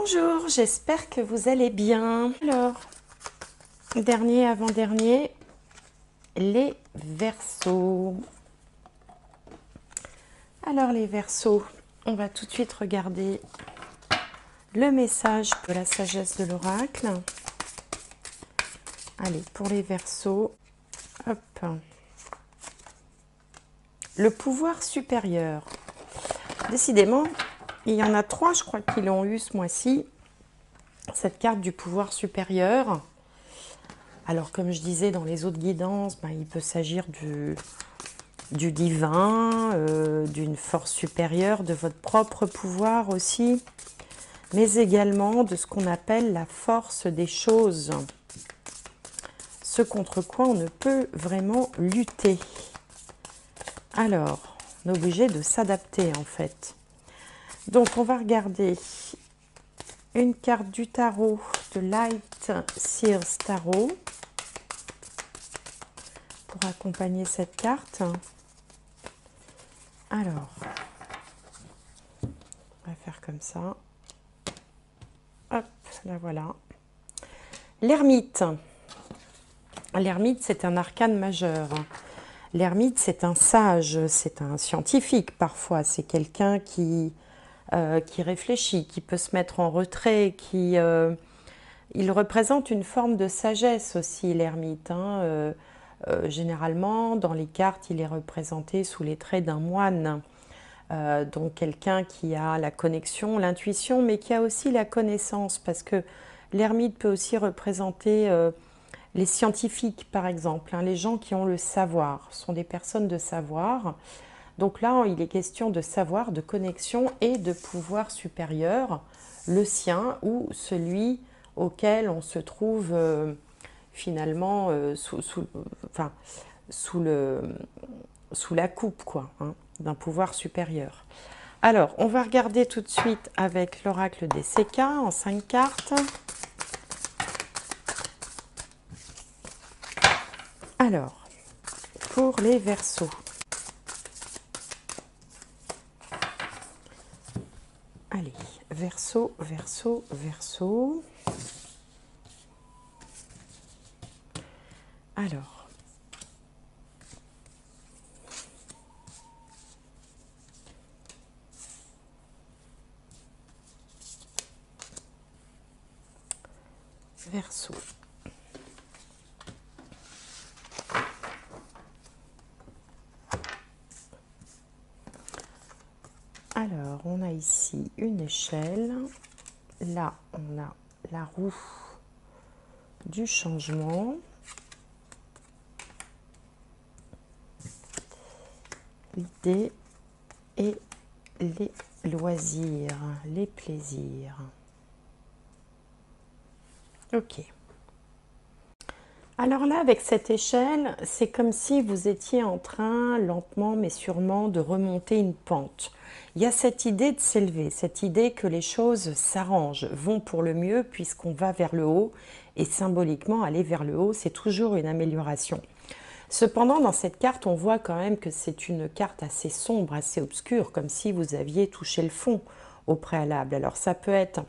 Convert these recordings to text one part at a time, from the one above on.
Bonjour, j'espère que vous allez bien. Alors, dernier avant-dernier, les Verseaux. Alors les Verseaux, on va tout de suite regarder le message de la sagesse de l'oracle. Allez, pour les Verseaux, hop. Le pouvoir supérieur. Décidément, il y en a 3, je crois, qui l'ont eu ce mois-ci. Cette carte du pouvoir supérieur. Alors, comme je disais dans les autres guidances, il peut s'agir du divin, d'une force supérieure, de votre propre pouvoir aussi, mais également de ce qu'on appelle la force des choses, ce contre quoi on ne peut vraiment lutter. Alors, on est obligé de s'adapter en fait. Donc, on va regarder une carte du tarot de Light Seers Tarot pour accompagner cette carte. Alors, on va faire comme ça. Hop, là voilà. L'ermite. L'ermite, c'est un arcane majeur. L'ermite, c'est un sage, c'est un scientifique parfois. C'est quelqu'un qui réfléchit, qui peut se mettre en retrait, il représente une forme de sagesse aussi, l'ermite. Généralement, dans les cartes, il est représenté sous les traits d'un moine. Donc quelqu'un qui a la connexion, l'intuition, mais qui a aussi la connaissance, parce que l'ermite peut aussi représenter les scientifiques, par exemple, les gens qui ont le savoir, sont des personnes de savoir. Donc là, il est question de savoir, de connexion et de pouvoir supérieur, le sien ou celui auquel on se trouve finalement sous la coupe, quoi, d'un pouvoir supérieur. Alors, on va regarder tout de suite avec l'oracle des CK en 5 cartes. Alors, pour les Verseaux. Allez, Verseau, Verseau, Verseau. Alors, Verseau. Alors, on a ici une échelle. Là, on a la roue du changement. L'idée et les loisirs, les plaisirs. Ok. Alors là, avec cette échelle, c'est comme si vous étiez en train, lentement mais sûrement, de remonter une pente. Il y a cette idée de s'élever, cette idée que les choses s'arrangent, vont pour le mieux puisqu'on va vers le haut. Et symboliquement, aller vers le haut, c'est toujours une amélioration. Cependant, dans cette carte, on voit quand même que c'est une carte assez sombre, assez obscure, comme si vous aviez touché le fond au préalable. Alors ça peut être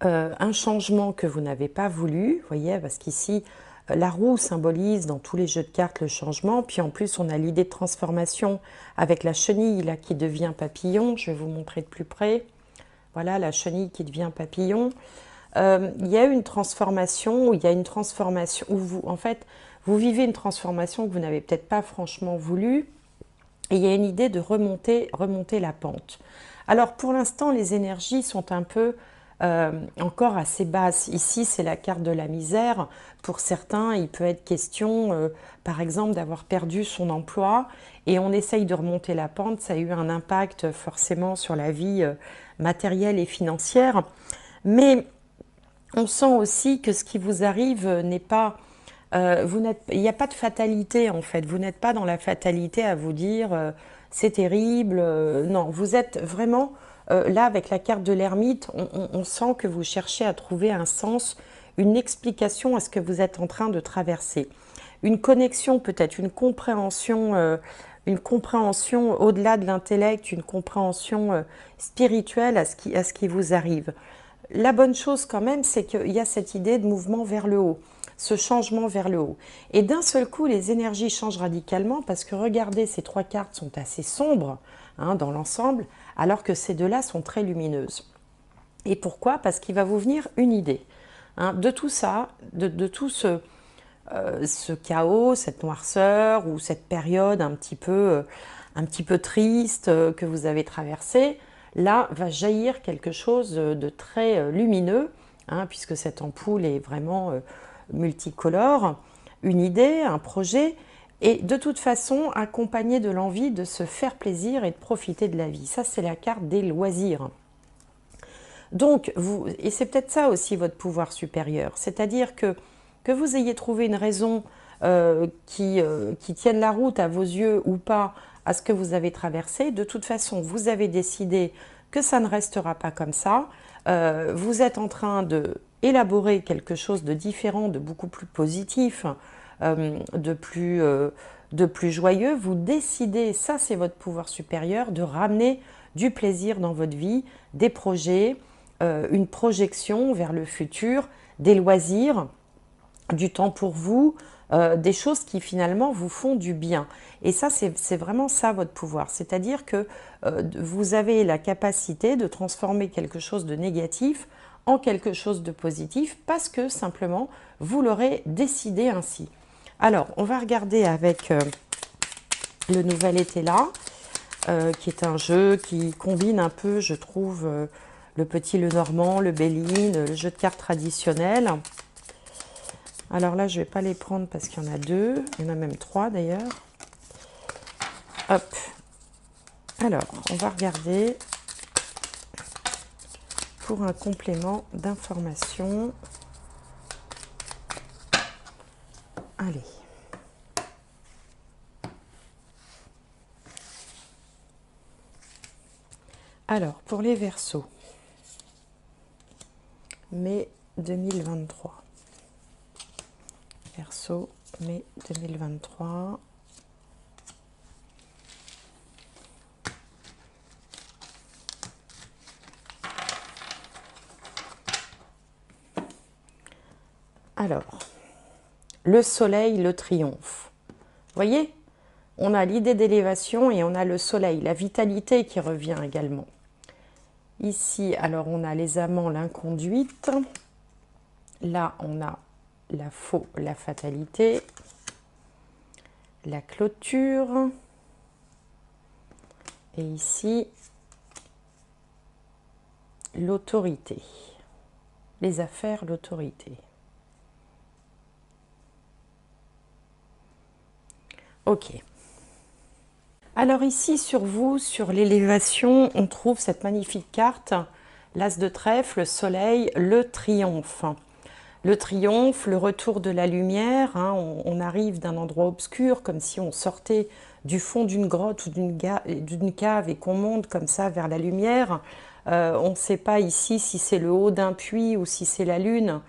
un changement que vous n'avez pas voulu, vous voyez, parce qu'ici, la roue symbolise dans tous les jeux de cartes le changement, puis en plus on a l'idée de transformation avec la chenille là, qui devient papillon. Je vais vous montrer de plus près. Voilà, la chenille qui devient papillon. Il y a une transformation, où vous, en fait, vous vivez une transformation que vous n'avez peut-être pas franchement voulu, et il y a une idée de remonter la pente. Alors pour l'instant, les énergies sont un peu encore assez basses. Ici, c'est la carte de la misère. Pour certains, il peut être question, par exemple, d'avoir perdu son emploi, et on essaye de remonter la pente. Ça a eu un impact forcément sur la vie matérielle et financière, mais on sent aussi que ce qui vous arrive n'est pas... il n'y a pas de fatalité en fait. Vous n'êtes pas dans la fatalité à vous dire c'est terrible. Non, vous êtes vraiment là avec la carte de l'ermite. On sent que vous cherchez à trouver un sens, une explication à ce que vous êtes en train de traverser. Une connexion peut-être, une compréhension une compréhension au-delà de l'intellect, une compréhension spirituelle à ce qui vous arrive. La bonne chose quand même, c'est qu'il y a cette idée de mouvement vers le haut, ce changement vers le haut. Et d'un seul coup, les énergies changent radicalement parce que regardez, ces 3 cartes sont assez sombres hein, dans l'ensemble, alors que ces 2-là sont très lumineuses. Et pourquoi? Parce qu'il va vous venir une idée hein, de tout ça, de tout ce chaos, cette noirceur ou cette période un petit peu triste que vous avez traversée. Là va jaillir quelque chose de très lumineux, hein, puisque cette ampoule est vraiment multicolore, une idée, un projet, et de toute façon accompagné de l'envie de se faire plaisir et de profiter de la vie. Ça, c'est la carte des loisirs. Donc, et c'est peut-être ça aussi votre pouvoir supérieur, c'est-à-dire que vous ayez trouvé une raison qui tienne la route à vos yeux ou pas, à ce que vous avez traversé, de toute façon, vous avez décidé que ça ne restera pas comme ça. Vous êtes en train d'élaborer quelque chose de différent, de beaucoup plus positif, de plus joyeux. Vous décidez, ça c'est votre pouvoir supérieur, de ramener du plaisir dans votre vie, des projets, une projection vers le futur, des loisirs, du temps pour vous, des choses qui finalement vous font du bien. Et ça, c'est vraiment ça votre pouvoir. C'est-à-dire que vous avez la capacité de transformer quelque chose de négatif en quelque chose de positif parce que simplement, vous l'aurez décidé ainsi. Alors, on va regarder avec le Nouvel été là, qui est un jeu qui combine un peu, je trouve, le petit Lenormand, le Béline, le jeu de cartes traditionnel. Alors là, je ne vais pas les prendre parce qu'il y en a 2. Il y en a même 3 d'ailleurs. Hop. Alors, on va regarder pour un complément d'information. Allez. Alors, pour les Verseaux, mai 2023. Verseau, mai 2023. Alors, le soleil, le triomphe. Vous voyez, on a l'idée d'élévation et on a le soleil, la vitalité qui revient également. Ici, alors on a les amants, l'inconduite. Là, on a la fatalité, la clôture, et ici, l'autorité, les affaires, l'autorité. Ok. Alors ici, sur vous, sur l'élévation, on trouve cette magnifique carte, l'as de trèfle, le soleil, le triomphe. Le triomphe, le retour de la lumière, hein, on arrive d'un endroit obscur, comme si on sortait du fond d'une grotte ou d'une cave et qu'on monte comme ça vers la lumière. On ne sait pas ici si c'est le haut d'un puits ou si c'est la lune,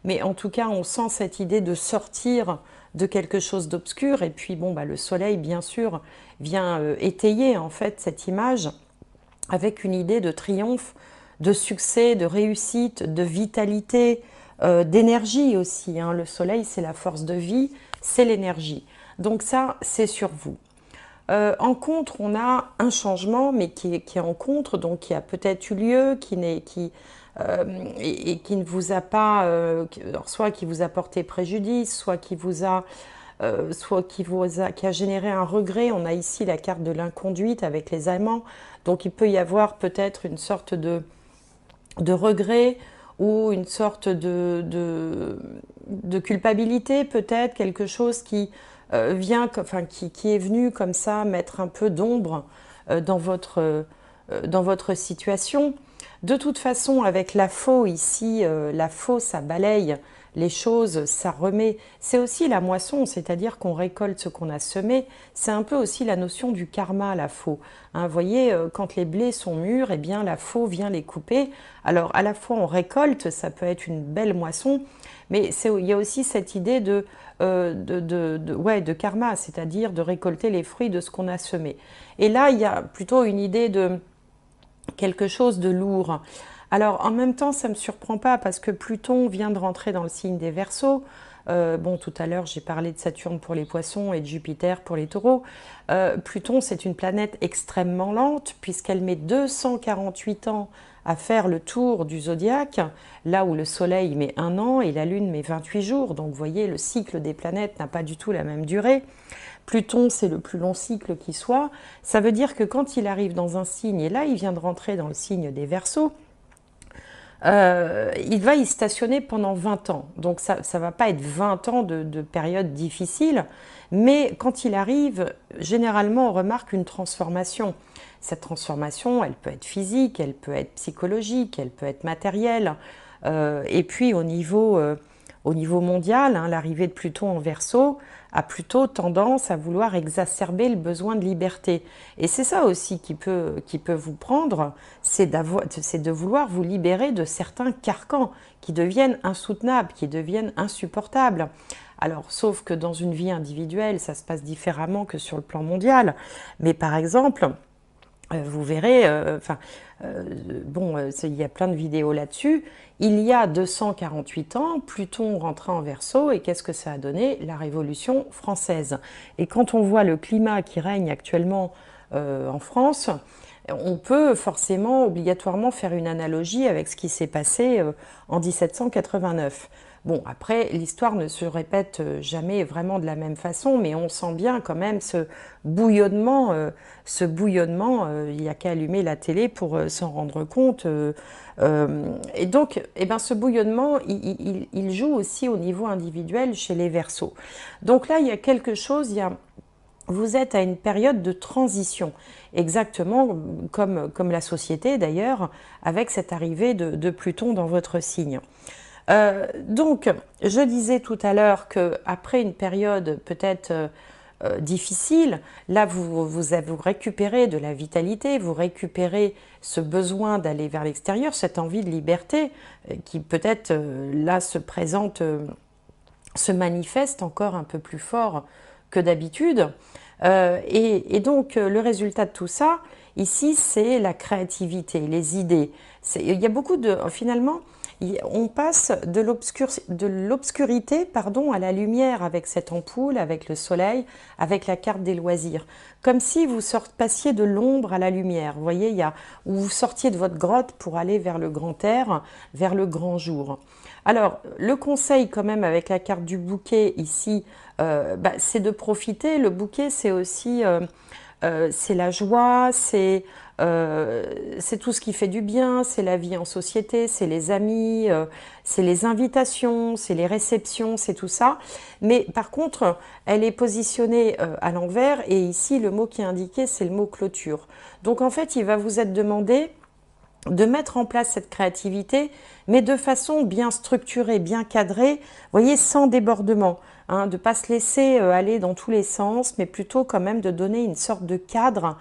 mais en tout cas, on sent cette idée de sortir de quelque chose d'obscur. Et puis, bon, bah, le soleil, bien sûr, vient étayer en fait cette image avec une idée de triomphe, de succès, de réussite, de vitalité, d'énergie aussi. Hein. Le soleil, c'est la force de vie, c'est l'énergie. Donc ça, c'est sur vous. En contre, on a un changement, mais qui est en contre, donc qui a peut-être eu lieu, qui ne vous a pas, soit qui vous a porté préjudice, soit qui a généré un regret. On a ici la carte de l'inconduite avec les amants, donc il peut y avoir peut-être une sorte de regret ou une sorte de culpabilité, peut-être quelque chose qui qui est venu comme ça mettre un peu d'ombre dans votre situation. De toute façon, avec la faux ici, la faux, ça balaye les choses, ça remet. C'est aussi la moisson, c'est-à-dire qu'on récolte ce qu'on a semé. C'est un peu aussi la notion du karma, la faux. Hein, vous voyez, quand les blés sont mûrs, eh bien la faux vient les couper. Alors à la fois on récolte, ça peut être une belle moisson, mais il y a aussi cette idée de karma, c'est-à-dire de récolter les fruits de ce qu'on a semé. Et là, il y a plutôt une idée de quelque chose de lourd. Alors en même temps, ça ne me surprend pas parce que Pluton vient de rentrer dans le signe des Verseaux. Bon, tout à l'heure, j'ai parlé de Saturne pour les poissons et de Jupiter pour les taureaux. Pluton, c'est une planète extrêmement lente puisqu'elle met 248 ans à faire le tour du zodiaque, là où le Soleil met 1 an et la Lune met 28 jours. Donc vous voyez, le cycle des planètes n'a pas du tout la même durée. Pluton, c'est le plus long cycle qui soit. Ça veut dire que quand il arrive dans un signe, et là il vient de rentrer dans le signe des Verseaux, il va y stationner pendant 20 ans. Donc ça ne va pas être 20 ans de période difficile, mais quand il arrive, généralement on remarque une transformation. Cette transformation, elle peut être physique, elle peut être psychologique, elle peut être matérielle. Et puis au niveau mondial, hein, l'arrivée de Pluton en Verseau a plutôt tendance à vouloir exacerber le besoin de liberté. Et c'est ça aussi qui peut vous prendre, c'est de vouloir vous libérer de certains carcans qui deviennent insoutenables, qui deviennent insupportables. Alors, sauf que dans une vie individuelle, ça se passe différemment que sur le plan mondial. Mais par exemple, vous verrez, il y a plein de vidéos là-dessus. Il y a 248 ans, Pluton rentrait en Verseau et qu'est-ce que ça a donné? La Révolution française. Et quand on voit le climat qui règne actuellement en France, on peut forcément, obligatoirement faire une analogie avec ce qui s'est passé en 1789. Bon, après, l'histoire ne se répète jamais vraiment de la même façon, mais on sent bien quand même ce bouillonnement. Il n'y a qu'à allumer la télé pour s'en rendre compte. Et donc, ce bouillonnement, il joue aussi au niveau individuel chez les Verseaux. Donc là, il y a quelque chose, vous êtes à une période de transition, exactement comme la société d'ailleurs, avec cette arrivée de Pluton dans votre signe. Donc, je disais tout à l'heure qu'après une période peut-être difficile, là vous récupérez de la vitalité, vous récupérez ce besoin d'aller vers l'extérieur, cette envie de liberté qui peut-être là se présente, se manifeste encore un peu plus fort que d'habitude. Et donc le résultat de tout ça, ici, c'est la créativité, les idées. Il y a beaucoup de... Finalement, on passe de l'obscurité à la lumière avec cette ampoule, avec le soleil, avec la carte des loisirs. Comme si vous passiez de l'ombre à la lumière. Vous voyez, où vous sortiez de votre grotte pour aller vers le grand air, vers le grand jour. Alors, le conseil quand même avec la carte du bouquet ici, c'est de profiter. Le bouquet, c'est aussi... c'est la joie, c'est tout ce qui fait du bien, c'est la vie en société, c'est les amis, c'est les invitations, c'est les réceptions, c'est tout ça. Mais par contre, elle est positionnée à l'envers et ici, le mot qui est indiqué, c'est le mot clôture. Donc en fait, il va vous être demandé de mettre en place cette créativité, mais de façon bien structurée, bien cadrée, vous voyez, sans débordement. Hein, de ne pas se laisser aller dans tous les sens, mais plutôt quand même de donner une sorte de cadre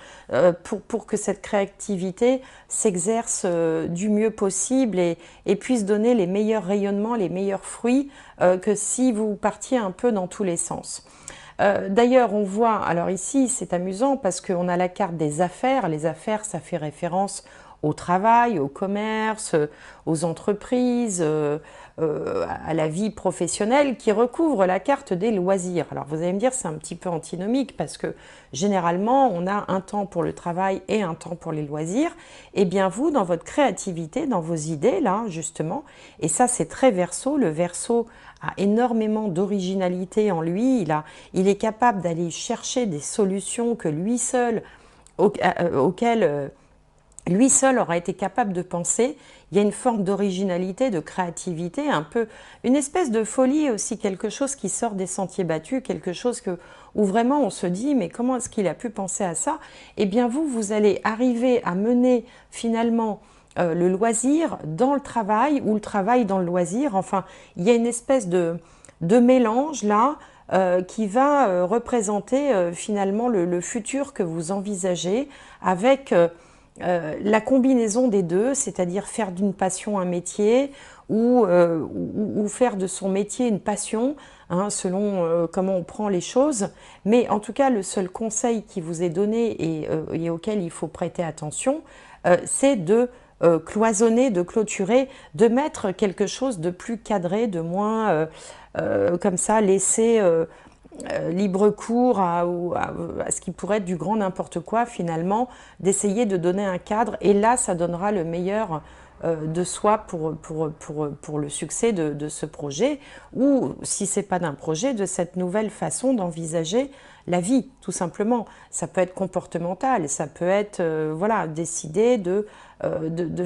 pour que cette créativité s'exerce du mieux possible et puisse donner les meilleurs rayonnements, les meilleurs fruits que si vous partiez un peu dans tous les sens. D'ailleurs, on voit, alors ici c'est amusant parce qu'on a la carte des affaires. Les affaires, ça fait référence au travail, au commerce, aux entreprises, à la vie professionnelle qui recouvre la carte des loisirs. Alors vous allez me dire c'est un petit peu antinomique parce que généralement on a un temps pour le travail et un temps pour les loisirs. Et bien vous, dans votre créativité, dans vos idées là justement, et ça c'est très Verseau, le Verseau a énormément d'originalité en lui, il est capable d'aller chercher des solutions que lui seul, auxquelles lui seul aura été capable de penser. Il y a une forme d'originalité, de créativité, un peu une espèce de folie aussi, quelque chose qui sort des sentiers battus, quelque chose où vraiment on se dit mais comment est-ce qu'il a pu penser à ça? Eh bien vous allez arriver à mener finalement le loisir dans le travail ou le travail dans le loisir. Enfin, il y a une espèce de mélange là qui va représenter finalement le futur que vous envisagez avec la combinaison des deux, c'est-à-dire faire d'une passion un métier ou faire de son métier une passion, hein, selon comment on prend les choses. Mais en tout cas, le seul conseil qui vous est donné et auquel il faut prêter attention, c'est de cloisonner, de clôturer, de mettre quelque chose de plus cadré, de moins comme ça, laisser libre cours à ce qui pourrait être du grand n'importe quoi finalement, d'essayer de donner un cadre et là ça donnera le meilleur de soi pour le succès de ce projet ou si c'est pas d'un projet, de cette nouvelle façon d'envisager la vie tout simplement. Ça peut être comportemental, ça peut être voilà, décider de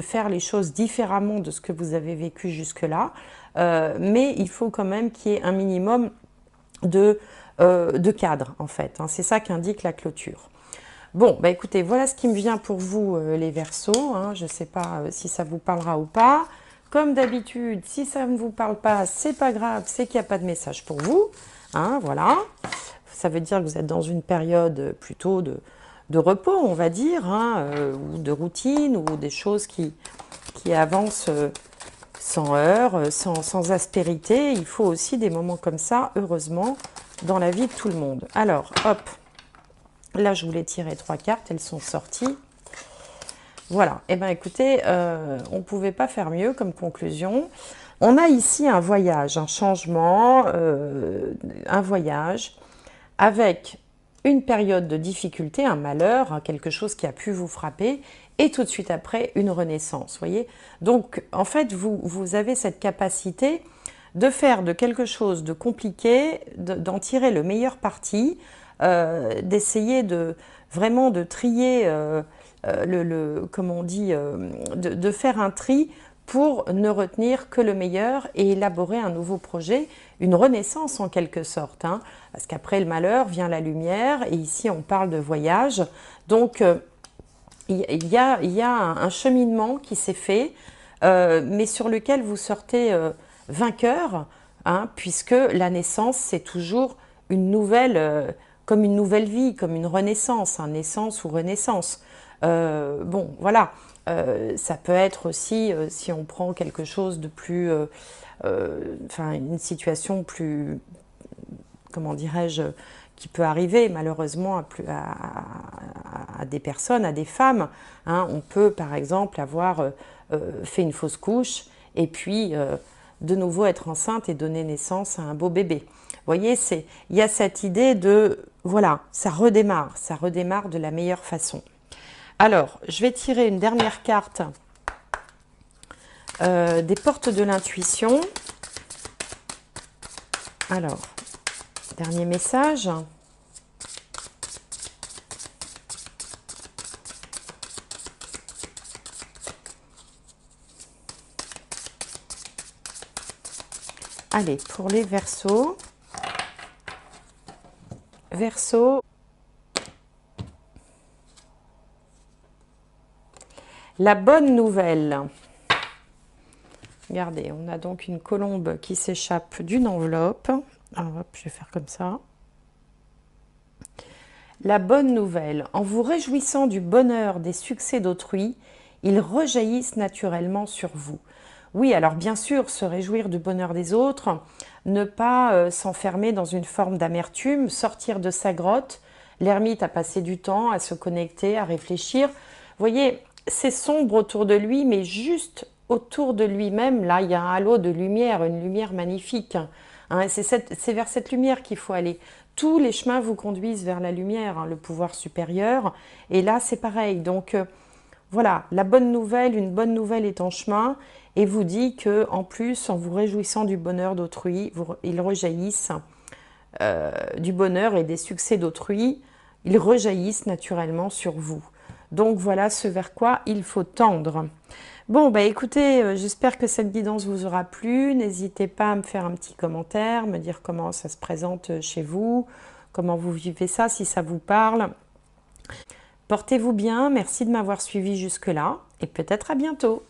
faire les choses différemment de ce que vous avez vécu jusque-là, mais il faut quand même qu'il y ait un minimum de cadre en fait, hein. C'est ça qu'indique la clôture. Bon, bah écoutez, voilà ce qui me vient pour vous les Verseaux, hein. Je ne sais pas si ça vous parlera ou pas. Comme d'habitude, si ça ne vous parle pas, c'est pas grave, c'est qu'il n'y a pas de message pour vous, hein, voilà. Ça veut dire que vous êtes dans une période plutôt de repos, on va dire, hein, ou de routine, ou des choses qui avancent sans heurts, sans aspérité. Il faut aussi des moments comme ça, heureusement, dans la vie de tout le monde. Alors, hop, là je voulais tirer 3 cartes, elles sont sorties. Voilà, et bien écoutez, on ne pouvait pas faire mieux comme conclusion. On a ici un voyage, un changement, un voyage avec une période de difficulté, un malheur, hein, quelque chose qui a pu vous frapper, et tout de suite après, une renaissance, voyez. Donc, en fait, vous avez cette capacité de faire de quelque chose de compliqué, d'en tirer le meilleur parti, d'essayer vraiment de trier, comment on dit, de faire un tri pour ne retenir que le meilleur et élaborer un nouveau projet, une renaissance en quelque sorte, hein, parce qu'après le malheur vient la lumière, et ici on parle de voyage. Donc il y a un cheminement qui s'est fait, mais sur lequel vous sortez vainqueur, hein, puisque la naissance c'est toujours une nouvelle, comme une nouvelle vie, comme une renaissance, hein, naissance ou renaissance. Bon, voilà. Ça peut être aussi, si on prend quelque chose de plus, enfin une situation plus, comment dirais-je, qui peut arriver malheureusement à des personnes, à des femmes, hein. On peut par exemple avoir fait une fausse couche et puis de nouveau être enceinte et donner naissance à un beau bébé. Vous voyez, il y a cette idée de, voilà, ça redémarre de la meilleure façon. Alors, je vais tirer une dernière carte des portes de l'intuition. Alors, dernier message. Allez, pour les Verseaux. Verseaux. La bonne nouvelle. Regardez, on a donc une colombe qui s'échappe d'une enveloppe. Alors, hop, je vais faire comme ça. La bonne nouvelle. En vous réjouissant du bonheur des succès d'autrui, ils rejaillissent naturellement sur vous. Oui, alors bien sûr, se réjouir du bonheur des autres, ne pas s'enfermer dans une forme d'amertume, sortir de sa grotte. L'ermite a passé du temps à se connecter, à réfléchir. Vous voyez, c'est sombre autour de lui, mais juste autour de lui-même, là, il y a un halo de lumière, une lumière magnifique. Hein, c'est vers cette lumière qu'il faut aller. Tous les chemins vous conduisent vers la lumière, hein, le pouvoir supérieur. Et là, c'est pareil. Donc, voilà, la bonne nouvelle, une bonne nouvelle est en chemin et vous dit que, en plus, en vous réjouissant du bonheur d'autrui, ils rejaillissent du bonheur et des succès d'autrui, ils rejaillissent naturellement sur vous. Donc voilà ce vers quoi il faut tendre. Bon, bah écoutez, j'espère que cette guidance vous aura plu. N'hésitez pas à me faire un petit commentaire, me dire comment ça se présente chez vous, comment vous vivez ça, si ça vous parle. Portez-vous bien, merci de m'avoir suivi jusque-là et peut-être à bientôt.